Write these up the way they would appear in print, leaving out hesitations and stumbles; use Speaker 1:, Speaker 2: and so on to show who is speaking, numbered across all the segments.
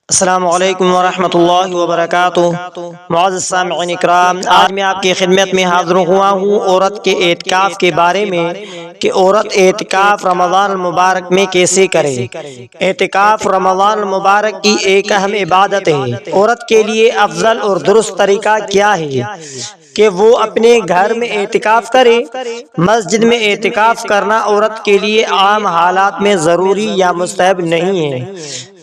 Speaker 1: السلام علیکم ورحمۃ اللہ وبرکاتہ۔ معزز سامعین اکرام، آج میں آپ کی خدمت میں حاضر ہوا ہوں عورت کے اعتکاف کے بارے میں کہ عورت اعتکاف رمضان المبارک میں کیسے کرے۔ اعتکاف رمضان المبارک کی ایک اہم عبادت ہے۔ عورت کے لیے افضل اور درست طریقہ کیا ہے کہ وہ اپنے گھر میں اعتکاف کرے۔ مسجد میں اعتکاف کرنا عورت کے لیے عام حالات میں ضروری یا مستحب نہیں ہے،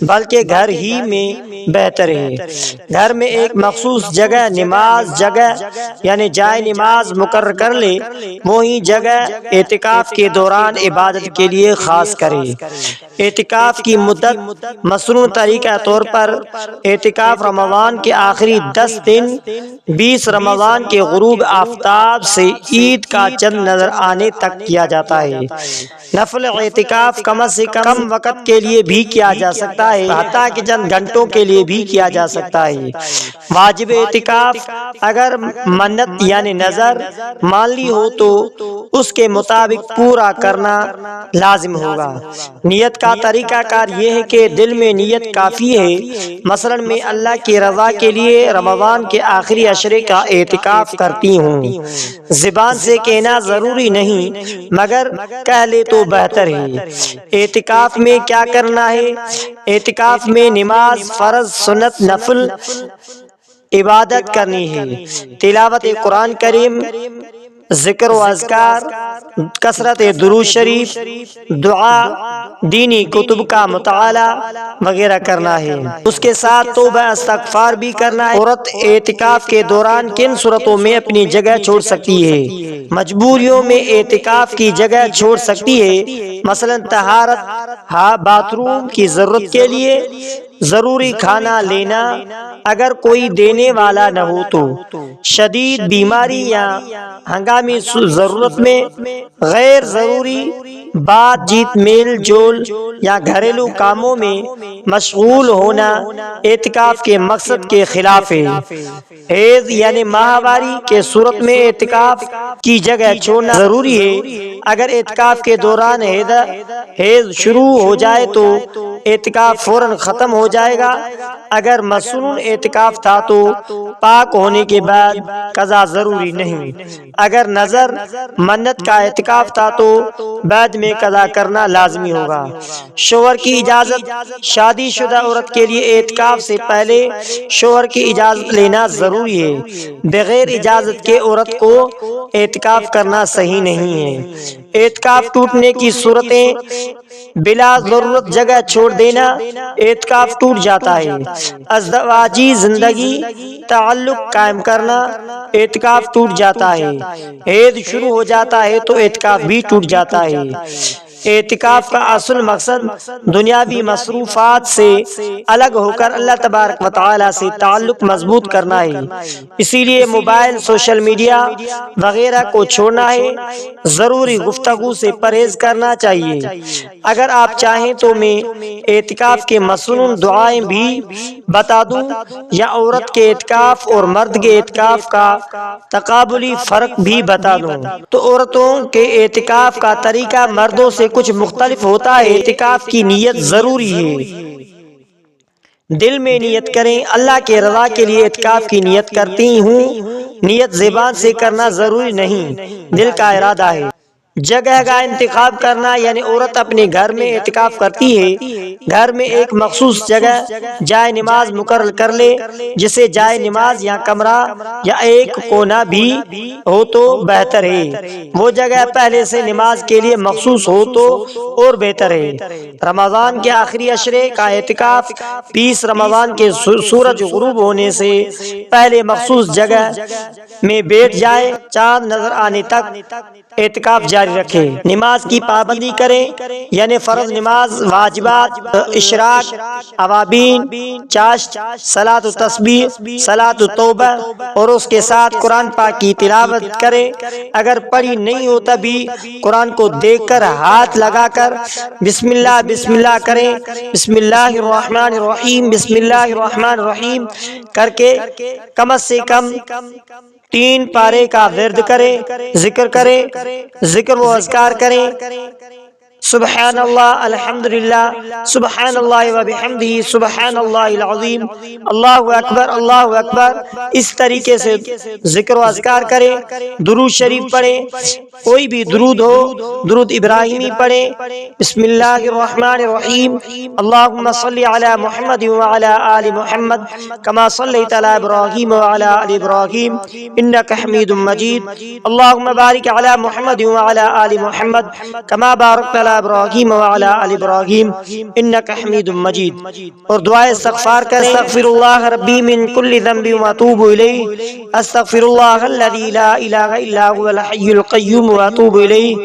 Speaker 1: بلکہ گھر ہی میں بہتر ہے۔ گھر میں ایک مخصوص جگہ یعنی جائے نماز مقرر کر لے، وہی جگہ اعتکاف کے دوران عبادت کے لیے خاص کرے۔ اعتکاف کی مدت مشروع طریقہ طور پر اعتکاف رمضان کے آخری 10 دن 20 رمضان کے غروب آفتاب سے عید کا چند نظر آنے تک کیا جاتا ہے۔ نفل اعتکاف کم سے کم وقت کے لیے بھی کیا جا سکتا ہے، حتیٰ کہ چند گھنٹوں کے لیے بھی کیا جا سکتا ہے۔ واجب اعتکاف اگر منت یعنی نظر مان لی ہو تو اس کے مطابق پورا کرنا لازم ہوگا۔ نیت کا طریقہ کار یہ ہے کہ دل میں نیت کافی ہے۔ مثلا میں اللہ کی رضا کے لیے رمضان کے آخری عشرے کا اعتکاف کرتی ہوں۔ زبان سے کہنا ضروری نہیں، مگر کہہ لے تو بہتر ہے۔ اعتکاف میں کیا کرنا ہے؟ اعتکاف میں نماز، فرض، سنت، نفل عبادت کرنی ہے۔ تلاوت قرآن کریم، ذکر و اذکار، کثرت درود شریف، دعا، دینی کتب کا مطالعہ وغیرہ کرنا ہے۔ اس کے ساتھ توبہ استغفار بھی کرنا ہے۔ عورت اعتکاف کے دوران کن صورتوں میں اپنی جگہ چھوڑ سکتی ہے؟ مجبوریوں میں اعتکاف کی جگہ چھوڑ سکتی ہے، مثلا طہارت، باتھ روم کی ضرورت کے لیے، ضروری کھانا لینا اگر کوئی دینے والا نہ ہو تو، شدید بیماری یا ہنگامی ضرورت میں، غیر ضروری بات چیت، میل جول یا گھریلو کاموں میں مشغول ہونا اعتکاف کے مقصد کے خلاف ہے۔ حیض یعنی ماہواری کے صورت میں اعتکاف کی جگہ چھوڑنا ضروری ہے۔ اگر اعتکاف کے دوران حیض شروع ہو جائے تو اعتکاف فوراً ختم ہو جائے گا۔ اگر مصنون اعتکاف تھا تو پاک ہونے کے بعد قضا ضروری نہیں۔ اگر نظر منت کا اعتکاف تھا تو بعد میں قضا کرنا لازمی ہوگا۔ شوہر کی اجازت، شادی شدہ عورت کے لیے اعتکاف سے پہلے شوہر کی اجازت لینا ضروری ہے۔ بغیر اجازت کے عورت کو اعتکاف کرنا صحیح نہیں ہے۔ اعتکاف ٹوٹنے کی صورتیں: بلا ضرورت جگہ چھوڑ دینا، اعتکاف ٹوٹ جاتا ہے۔ ازدواجی زندگی، تعلق قائم کرنا، اعتکاف ٹوٹ جاتا ہے۔ حیض شروع ہو جاتا ہے تو اعتکاف بھی ٹوٹ جاتا ہے۔ اعتکاف کا اصل مقصد دنیاوی مصروفات سے الگ ہو کر اللہ تبارک و تعالی سے تعلق مضبوط کرنا ہے۔ اسی لیے موبائل، سوشل میڈیا وغیرہ کو چھوڑنا ہے۔ ضروری گفتگو سے پرہیز کرنا چاہیے۔ اگر آپ چاہیں تو میں اعتکاف کے مصنون دعائیں بھی بتا دوں، یا عورت کے اعتکاف اور مرد کے اعتکاف کا تقابلی فرق بھی بتا دوں۔ تو عورتوں کے اعتکاف کا طریقہ مردوں سے کچھ مختلف ہوتا ہے۔ اعتکاف کی نیت ضروری ہے۔ دل میں نیت کریں، اللہ کے رضا کے لیے اعتکاف کی نیت کرتی ہوں۔ نیت زبان سے کرنا ضروری نہیں، دل کا ارادہ ہے۔ جگہ کا انتخاب کرنا، یعنی عورت اپنے گھر میں اعتکاف کرتی ہے، گھر میں ایک مخصوص جگہ جائے نماز مقرر کر لے، جسے جائے نماز یا کمرہ یا ایک کونا بھی ہو تو بہتر ہے۔ وہ جگہ پہلے سے نماز کے لیے مخصوص ہو تو اور بہتر ہے۔ رمضان کے آخری عشرے کا اعتکاف 20 رمضان کے سورج غروب ہونے سے پہلے مخصوص جگہ میں بیٹھ جائے، چاند نظر آنے تک اعتکاف جاری رکھے۔ نماز کی پابندی کریں، یعنی فرض نماز، واجبات، اشراق، اوابین، چاشت، صلاۃ التسبیح، صلاۃ التوبہ اور اس کے ساتھ قرآن پاک کی تلاوت کریں۔ اگر پڑھی نہیں ہو تبھی قرآن کو دیکھ کر ہاتھ لگا کر بسم اللہ بسم اللہ کریں۔ بسم اللہ الرحمن الرحیم، بسم اللہ الرحمن الرحیم کر کے کم سے کم 3 پارے کا ورد کریں، ذکر کریں، ذکر و اذکار کریں۔ سبحان اللہ، الحمدللہ، سبحان اللہ و بحمدہ، سبحان اللہ العظیم، اللہ اکبر، اللہ اکبر، اس طریقے سے ذکر و اذکار کرے، درود شریف پڑھے، کوئی بھی درود ہو، درود ابراہیمی پڑھے، بسم اللہ الرحمن الرحیم، اللہم صلی علی محمد وعلی آل محمد کما صلیت علی ابراہیم وعلی آل ابراہیم انک حمید مجید، اللہم بارک علی محمد وعلی آل محمد کما بارکت علی ابراہیم وعلی آل ابراہیم انک حمید مجید۔ اور دعائے استغفار کریں، استغفر اللہ ربی من کل ذنب واتوب الیہ، استغفر اللہ الذی لا الہ الا هو الحی القیوم واتوب الیہ،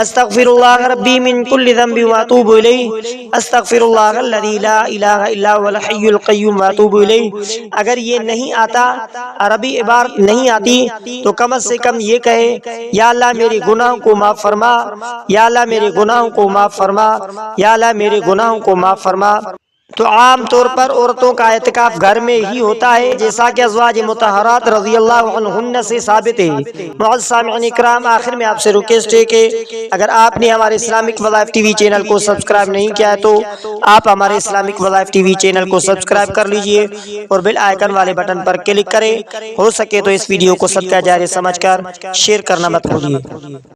Speaker 1: استغفر اللہ ربی من کل ذنب واتوب الیہ، استغفر اللہ الذی لا الہ الا هو الحی القیوم واتوب الیہ۔ اگر یہ نہیں آتا، عربی عبارت نہیں آتی، تو کم از کم یہ کہے یا اللہ میرے گناہوں کو معاف فرما، یا اللہ میرے گناہوں کو معاف فرما، یا اللہ میرے گناہوں کو معاف فرما۔ تو عام طور پر عورتوں کا اعتکاف گھر میں ہی ہوتا ہے، جیسا کہ ازواج مطہرات رضی اللہ عنہن سے ثابت ہے۔ معزز سامعین اکرام، آخر میں آپ سے ریکویسٹ ہے کہ اگر آپ نے ہمارے اسلامک وظائف ٹی وی چینل کو سبسکرائب نہیں کیا ہے تو آپ ہمارے اسلامک وظائف ٹی وی چینل کو سبسکرائب کر لیجئے اور بیل آئیکن والے بٹن پر کلک کریں۔ ہو سکے تو اس ویڈیو کو صدقہ جاریہ سمجھ کر شیئر کرنا مت بھولیے۔